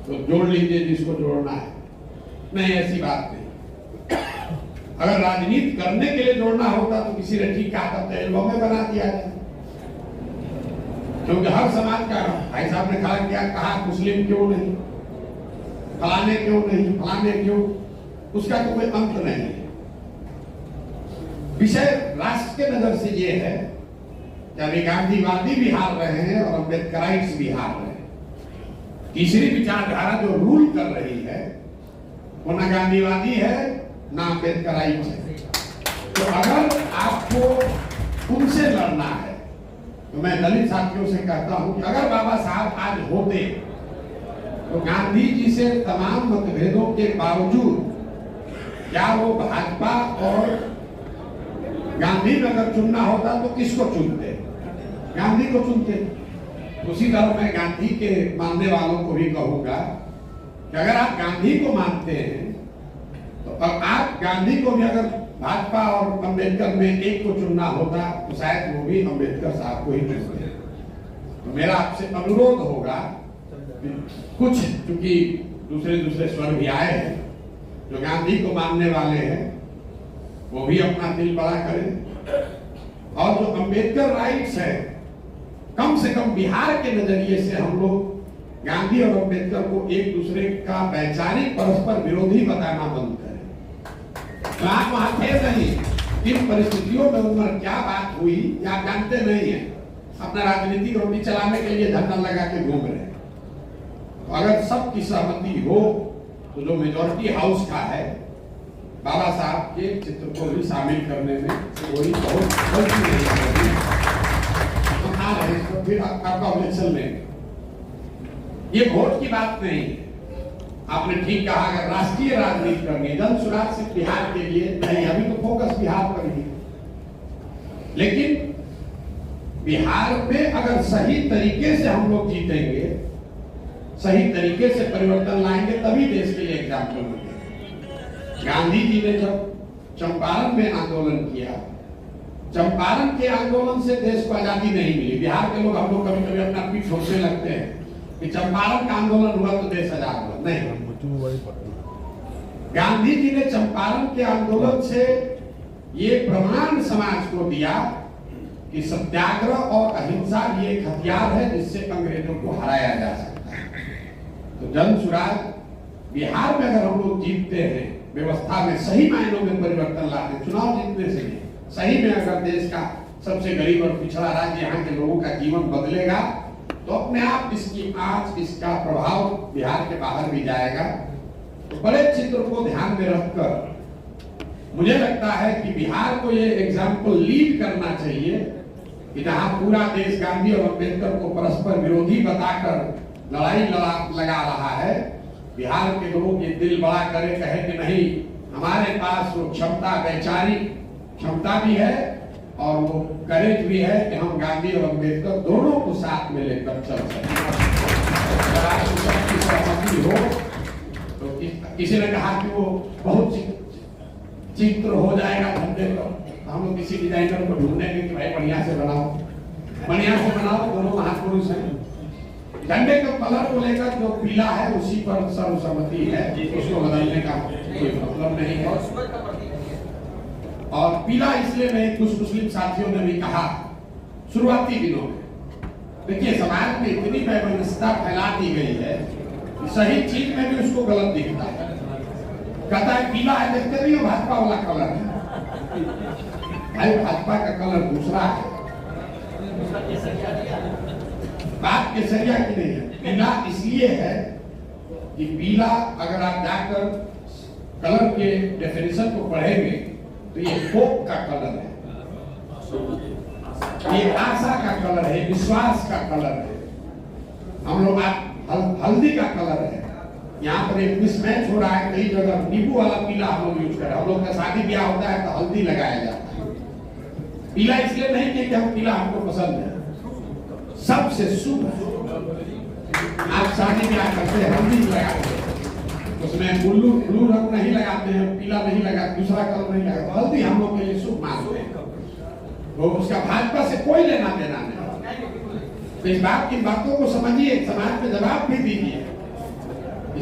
तो जोड़ लीजिए जिसको जोड़ना है, नहीं ऐसी बात नहीं। अगर राजनीति करने के लिए जोड़ना होता तो किसी ने ठीक कहा था, एल्बम में बना दिया जाए, क्योंकि हर समाज का, भाई साहब ने कहा मुस्लिम क्यों नहीं, फलाने क्यों नहीं, फलाने क्यों, उसका तो कोई अंत नहीं है। विषय राष्ट्र के नजर से ये है कि अभी गांधीवादी भी हार रहे हैं और अम्बेडकराइट्स भी हार रहे हैं। तीसरी विचारधारा जो रूल कर रही है वो ना गांधीवादी है ना अम्बेडकराइट्स है। तो अगर आपको उनसे लड़ना है तो मैं दलित साथियों से कहता हूं कि अगर बाबा साहब आज होते तो गांधी जी से तमाम मतभेदों के बावजूद क्या वो भाजपा और गांधी में अगर चुनना होता तो किसको चुनते? गांधी को चुनते। उसी तरह मैं गांधी के मानने वालों को भी कहूंगा कि अगर आप गांधी को मानते हैं तो आप गांधी को भी अगर भाजपा और अम्बेडकर में एक को चुनना होता तो शायद वो भी अम्बेडकर साहब को ही चुनते। तो मेरा आपसे अनुरोध होगा, कुछ चूंकि दूसरे स्वर भी आए हैं जो गांधी को मानने वाले हैं, वो भी अपना दिल बड़ा करें। और जो अम्बेडकर राइट्स है, कम से कम बिहार के नजरिए से हम लोग गांधी और अम्बेडकर को एक दूसरे का वैचारिक परस्पर विरोधी बताना बंद करें। तो आप वहां थे नहीं, किन परिस्थितियों में उनमें क्या बात हुई या आप जानते नहीं है, अपना राजनीतिक रोटी चलाने के लिए धरना लगा के घूम रहे हैं। तो अगर सबकी सहमति हो तो जो मेजॉरिटी हाउस का है, बाबा साहब के चित्र को भी शामिल करने में कोई बहुत गलती नहीं होगी। हम आ रहे हैं तो फिर आपका ऑब्जेक्शन लेंगे। ये वोट की बात नहीं है। आपने ठीक कहा, अगर राष्ट्रीय राजनीति करनी है, जन सुराज सिर्फ बिहार के लिए नहीं, अभी तो फोकस बिहार पर ही। लेकिन बिहार में अगर सही तरीके से हम लोग जीतेंगे, सही तरीके से परिवर्तन लाएंगे, तभी देश के लिए एग्जाम्पल बनेगा। गांधी जी ने जब चंपारण में आंदोलन किया, चंपारण के आंदोलन से देश को आजादी नहीं मिली। बिहार के लोग, हम लोग कभी कभी अपना पीठ ठोकने लगते हैं कि चंपारण का आंदोलन हुआ तो देश आजाद हुआ। नहीं, गांधी जी ने चंपारण के आंदोलन से ये प्रमाण समाज को दिया कि सत्याग्रह और अहिंसा भी एक हथियार है जिससे अंग्रेजों को हराया जा सकता है। तो जन सुराज बिहार में अगर हम लोग जीतते हैं, व्यवस्था में सही मायनों में परिवर्तन लाते, चुनाव जीतने से नहीं, सही में अगर देश का सबसे गरीब और पिछड़ा राज्य यहाँ के लोगों का जीवन बदलेगा तो अपने आप इसकी आंच, इसका प्रभाव बिहार के बाहर भी जाएगा। तो बड़े चित्र को ध्यान में रखकर मुझे लगता है कि बिहार को ये एग्जाम्पल लीड करना चाहिए कि जहां पूरा देश गांधी और अम्बेडकर को परस्पर विरोधी बताकर लड़ाई लगा रहा है, बिहार के लोग ये दिल बड़ा करे, कहे कि नहीं, हमारे पास वो क्षमता, वैचारिक क्षमता भी है और वो करेज भी है कि हम गांधी और अम्बेडकर दोनों को साथ में लेकर चल सकते हो। तो किसी ने कहा कि वो बहुत चित्र हो जाएगा झंडे पर, हम लोग किसी डिजाइनर को ढूंढेंगे कि भाई बढ़िया से बनाओ, दोनों महापुरुष हैं। झंडे के कलर को लेकर जो पीला है उसी पर सर्वसम्मति है, उसको बदलने का कोई मतलब नहीं है। और पीला इसलिए नहीं, कुछ मुस्लिम साथियों ने भी कहा शुरुआती दिनों में, देखिए समाज में इतनी वैमनस्यता फैला दी गई है कि सही चीज में भी उसको गलत दिखता है। कहता है पीला है, देखते नहीं हो भाजपा वाला कलर है, भाई भाजपा का कलर दूसरा है, बात केसरिया की नहीं है। पीला इसलिए है कि पीला अगर आप जाकर कलर के डेफिनेशन को पढ़ेंगे तो ये होप का कलर है, ये आशा का कलर है, विश्वास का कलर है। हम लोग हल्दी का कलर है, यहाँ पर एक मिसमैच हो रहा है, कई जगह नींबू वाला पीला हम लोग यूज कर रहे हैं। हम लोग का शादी ब्याह होता है तो हल्दी लगाया जाता है। पीला इसलिए नहीं कि हम पीला हमको पसंद है, सबसे शुभ है। आप शादी ब्याह करते हैं हल्दी लगाते हैं, उसमें ब्लू रंग नहीं लगाते हैं, पीला नहीं लगाते, दूसरा कलर नहीं लगाते, हल्दी हम लोग के लिए शुभ मानते हैं। तो उसका भाजपा से कोई लेना देना नहीं। तो इस बात की बातों को समझिए, समाज में जवाब भी दीजिए।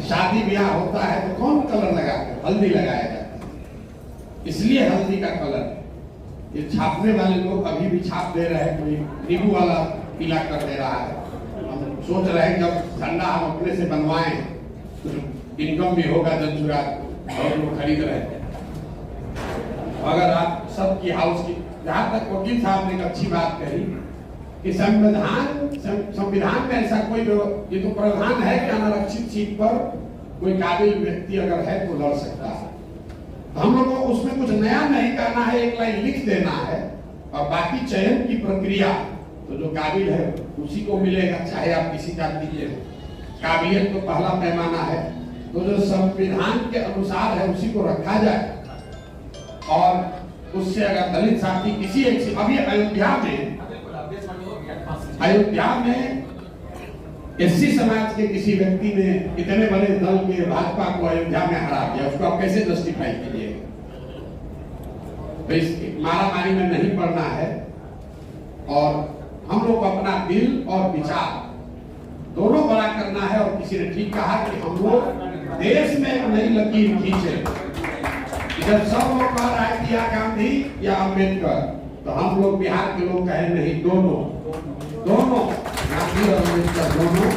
शादी ब्याह होता है तो कौन कलर लगाते हैं? हल्दी लगाया जाता है, इसलिए हल्दी का कलर। ये छापने वाले लोग अभी भी छाप दे रहे हैं, कोई नींबू वाला पीला कर दे रहा है। हम सोच रहे हैं जब झंडा हम अपने से बनवाएं तो इनकम भी होगा, जनसुराज और लोग खरीद रहे हैं। अगर आप सबकी हाउस की, जहां तक वकील साहब ने एक अच्छी बात कही कि संविधान में ऐसा कोई, ये तो प्रावधान है कि अनारक्षित सीट पर कोई काबिल व्यक्ति अगर है तो लड़ सकता है। हम लोगों को उसमें कुछ नया नहीं करना है, एक लाइन लिख देना है और बाकी चयन की प्रक्रिया तो जो काबिल है उसी को मिलेगा, चाहे आप किसी जाति के। काबिलियत तो पहला पैमाना है, तो जो संविधान के अनुसार है उसी को रखा जाए। और उससे अगर दलित साथी किसी एक से, अभी अयोध्या में एससी समाज के किसी व्यक्ति ने इतने बड़े दल के भाजपा को अयोध्या में हरा दिया, उसको आप कैसे जस्टिफाई कीजिएगा? तो इस मारामारी में नहीं पड़ना है और हम लोग अपना दिल और विचार दोनों बड़ा करना है। और किसी ने ठीक कहा कि हम लोग देश में एक नई लकीर खींचे। जब सब लोग कह रहा है कि या गांधी या अम्बेडकर, तो हम लोग बिहार के लोग कहे नहीं, दोनों गांधी और अम्बेडकर दोनों,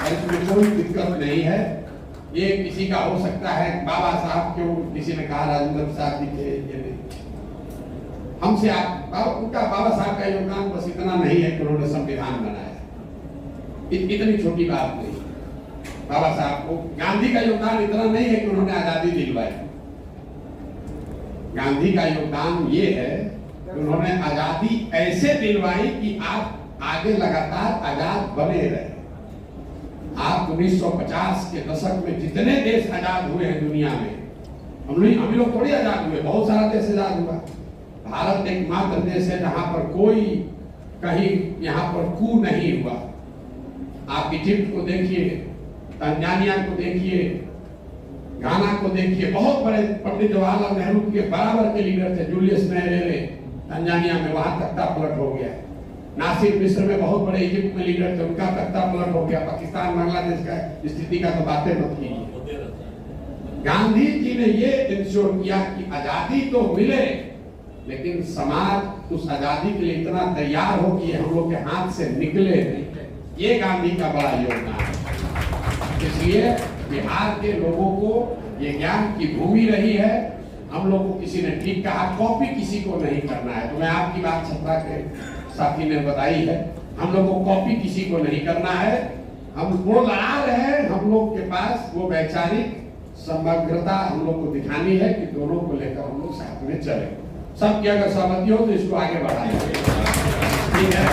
इसमें कोई दिक्कत नहीं है। ये किसी का हो सकता है, बाबा साहब क्यों, किसी ने कहा राजेंद्र प्रसाद जी थे, ये नहीं। हमसे आप उनका बाबा साहब का योगदान बस इतना नहीं है कि उन्होंने संविधान बनाया, इतनी छोटी बात नहीं। बाबा साहब को गांधी का योगदान इतना नहीं है कि उन्होंने आजादी दिलवाई। गांधी का योगदान ये है कि उन्होंने आजादी ऐसे दिलवाई कि आप आगे लगातार आजाद बने रहे। आप 1950 के दशक में जितने देश आजाद हुए हैं दुनिया में, हम लोग थोड़ी आजाद हुए, बहुत सारा देश आजाद हुआ। भारत एकमात्र देश है जहां पर कोई कहीं यहाँ पर कू नहीं हुआ। आप इजिप्ट को देखिए, तंजानिया को देखिए, घाना को देखिए, बहुत बड़े पंडित जवाहरलाल नेहरू के बराबर के लीडर थे। जूलियस न्येरेरे तंजानिया में, वहां तख्ता पलट हो गया। नासिर मिस्र में बहुत बड़े इजिप्ट में लीडर थे, उनका तख्ता पलट हो गया। पाकिस्तान बांग्लादेश का स्थिति का तो बातें मत कीजिए। गांधी जी ने ये इंश्योर किया कि आजादी तो मिले, लेकिन समाज उस आजादी के लिए इतना तैयार हो कि हम लोग के हाथ से निकले नहीं। ये गांधी का बड़ा योगदान है। इसलिए बिहार के लोगों को ये ज्ञान की भूमि रही है। हम लोग को किसी ने ठीक कहा, कॉपी किसी को नहीं करना है। तो मैं आपकी बात छपरा के साथी ने बताई है, हम लोग को कॉपी किसी को नहीं करना है। हम वो लड़ा रहे हैं, हम लोग के पास वो वैचारिक समग्रता हम लोग को दिखानी है कि दोनों को लेकर हम लोग साथ में चले। सबकी अगर सहमति हो तो इसको आगे बढ़ाएंगे। ठीक है।